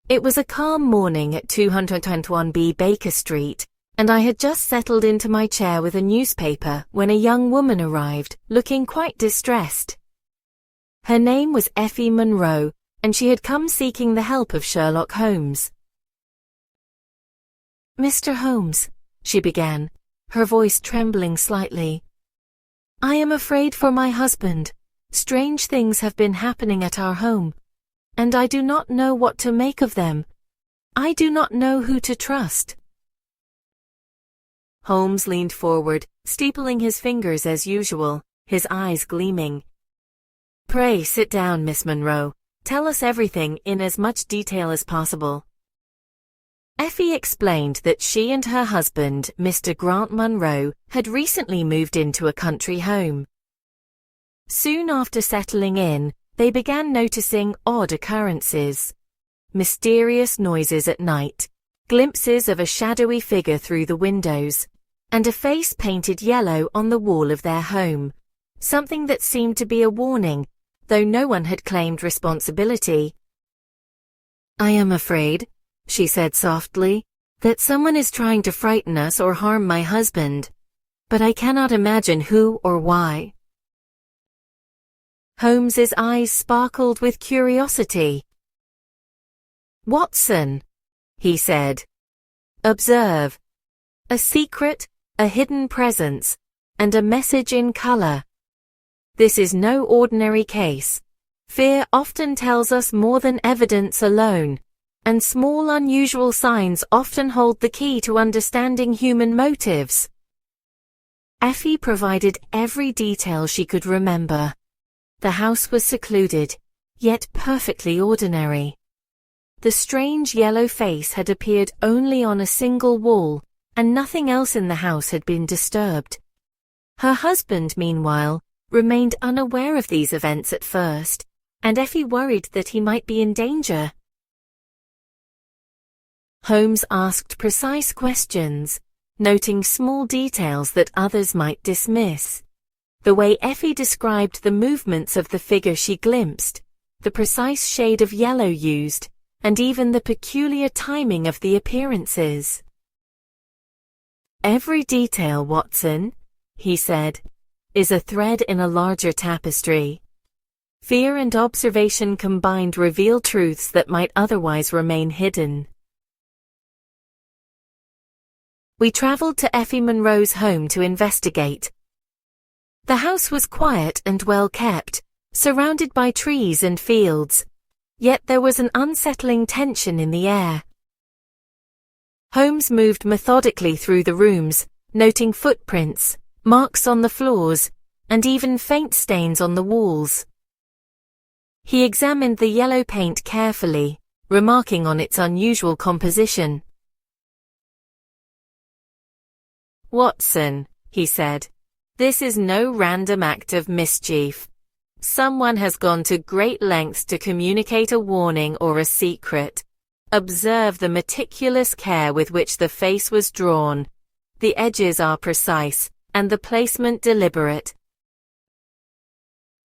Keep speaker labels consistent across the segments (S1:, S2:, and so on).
S1: It was a calm morning at 221B Baker Street, and I had just settled into my chair with a newspaper when a young woman arrived, looking quite distressed. Her name was Effie Monroe, and she had come seeking the help of Sherlock Holmes. "Mr. Holmes," she began, her voice trembling slightly, "I am afraid for my husband. Strange things have been happening at our home, and I do not know what to make of them. I do not know who to trust." Holmes leaned forward, steepling his fingers as usual, his eyes gleaming. "Pray sit down, Miss Monroe. Tell us everything in as much detail as possible." Effie explained that she and her husband, Mr. Grant Monroe, had recently moved into a country home. Soon after settling in, they began noticing odd occurrences. Mysterious noises at night, glimpses of a shadowy figure through the windows, and a face painted yellow on the wall of their home, something that seemed to be a warning, though no one had claimed responsibility. "I am afraid," she said softly, "that someone is trying to frighten us or harm my husband, but I cannot imagine who or why." Holmes's eyes sparkled with curiosity. "Watson," he said, "observe. A secret, a hidden presence, and a message in color. This is no ordinary case. Fear often tells us more than evidence alone, and small unusual signs often hold the key to understanding human motives." Effie provided every detail she could remember. The house was secluded, yet perfectly ordinary. The strange yellow face had appeared only on a single wall, and nothing else in the house had been disturbed. Her husband, meanwhile, remained unaware of these events at first, and Effie worried that he might be in danger. Holmes asked precise questions, noting small details that others might dismiss. The way Effie described the movements of the figure she glimpsed, the precise shade of yellow used, and even the peculiar timing of the appearances. "Every detail, Watson," he said, "is a thread in a larger tapestry. Fear and observation combined reveal truths that might otherwise remain hidden." We traveled to Effie Monroe's home to investigate. The house was quiet and well kept, surrounded by trees and fields, yet there was an unsettling tension in the air. Holmes moved methodically through the rooms, noting footprints, marks on the floors, and even faint stains on the walls. He examined the yellow paint carefully, remarking on its unusual composition. "Watson," he said, "this is no random act of mischief. Someone has gone to great lengths to communicate a warning or a secret. Observe the meticulous care with which the face was drawn. The edges are precise, and the placement deliberate."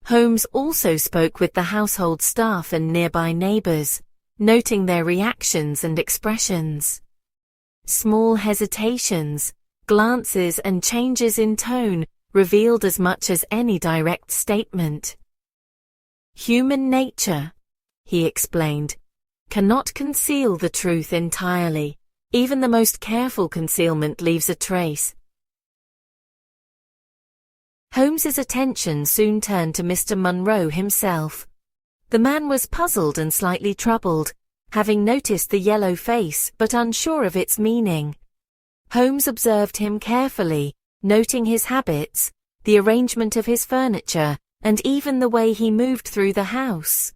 S1: Holmes also spoke with the household staff and nearby neighbors, noting their reactions and expressions. Small hesitations, glances and changes in tone revealed as much as any direct statement. "Human nature," he explained, "cannot conceal the truth entirely. Even the most careful concealment leaves a trace." Holmes's attention soon turned to Mr. Monroe himself. The man was puzzled and slightly troubled, having noticed the yellow face but unsure of its meaning. Holmes observed him carefully, noting his habits, the arrangement of his furniture, and even the way he moved through the house.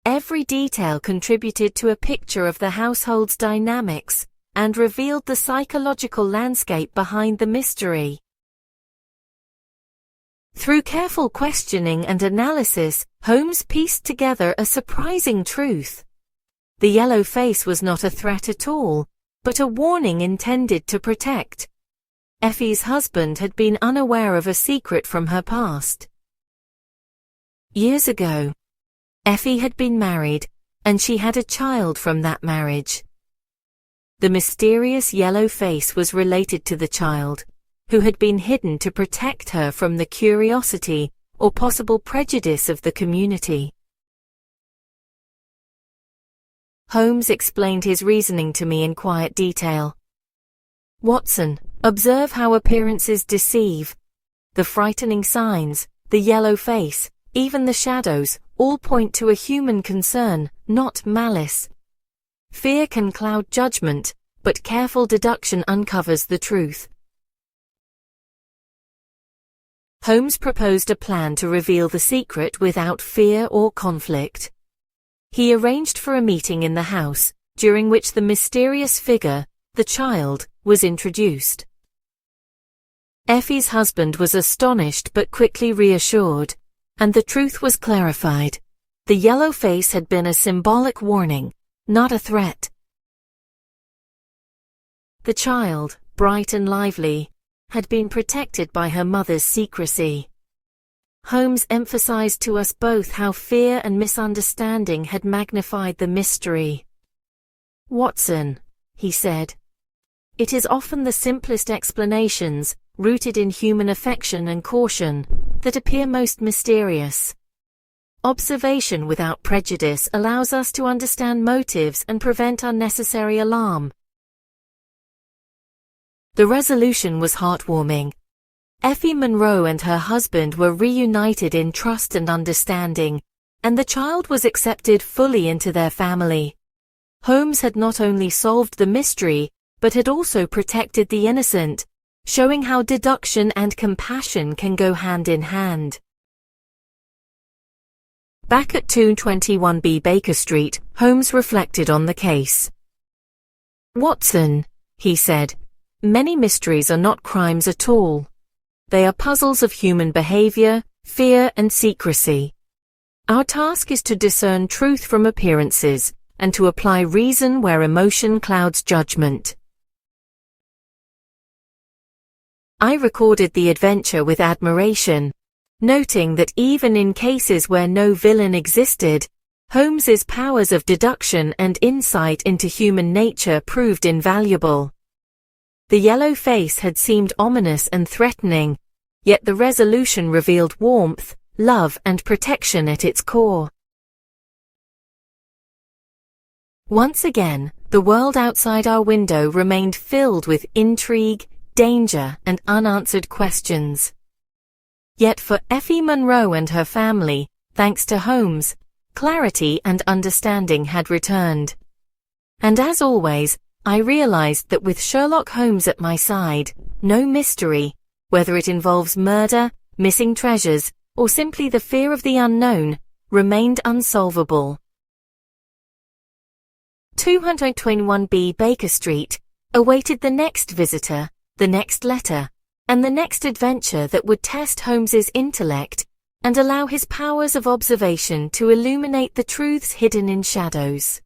S1: Every detail contributed to a picture of the household's dynamics and revealed the psychological landscape behind the mystery. Through careful questioning and analysis, Holmes pieced together a surprising truth. The yellow face was not a threat at all, but a warning intended to protect. Effie's husband had been unaware of a secret from her past. Years ago, Effie had been married, and she had a child from that marriage. The mysterious yellow face was related to the child, who had been hidden to protect her from the curiosity or possible prejudice of the community. Holmes explained his reasoning to me in quiet detail. "Watson, observe how appearances deceive. The frightening signs, the yellow face, even the shadows, all point to a human concern, not malice. Fear can cloud judgment, but careful deduction uncovers the truth." Holmes proposed a plan to reveal the secret without fear or conflict. He arranged for a meeting in the house, during which the mysterious figure, the child, was introduced. Effie's husband was astonished but quickly reassured, and the truth was clarified. The yellow face had been a symbolic warning, not a threat. The child, bright and lively, had been protected by her mother's secrecy. Holmes emphasized to us both how fear and misunderstanding had magnified the mystery. "Watson," he said, "it is often the simplest explanations, rooted in human affection and caution, that appear most mysterious. Observation without prejudice allows us to understand motives and prevent unnecessary alarm." The resolution was heartwarming. Effie Monroe and her husband were reunited in trust and understanding, and the child was accepted fully into their family. Holmes had not only solved the mystery, but had also protected the innocent, showing how deduction and compassion can go hand in hand. Back at 221B Baker Street, Holmes reflected on the case. "Watson," he said, "many mysteries are not crimes at all. They are puzzles of human behavior, fear, and secrecy. Our task is to discern truth from appearances, and to apply reason where emotion clouds judgment." I recorded the adventure with admiration, noting that even in cases where no villain existed, Holmes's powers of deduction and insight into human nature proved invaluable. The yellow face had seemed ominous and threatening, yet the resolution revealed warmth, love, and protection at its core. Once again, the world outside our window remained filled with intrigue, danger, and unanswered questions. Yet for Effie Monroe and her family, thanks to Holmes, clarity and understanding had returned. And as always, I realized that with Sherlock Holmes at my side, no mystery, whether it involves murder, missing treasures, or simply the fear of the unknown, remained unsolvable. 221B Baker Street awaited the next visitor, the next letter, and the next adventure that would test Holmes's intellect and allow his powers of observation to illuminate the truths hidden in shadows.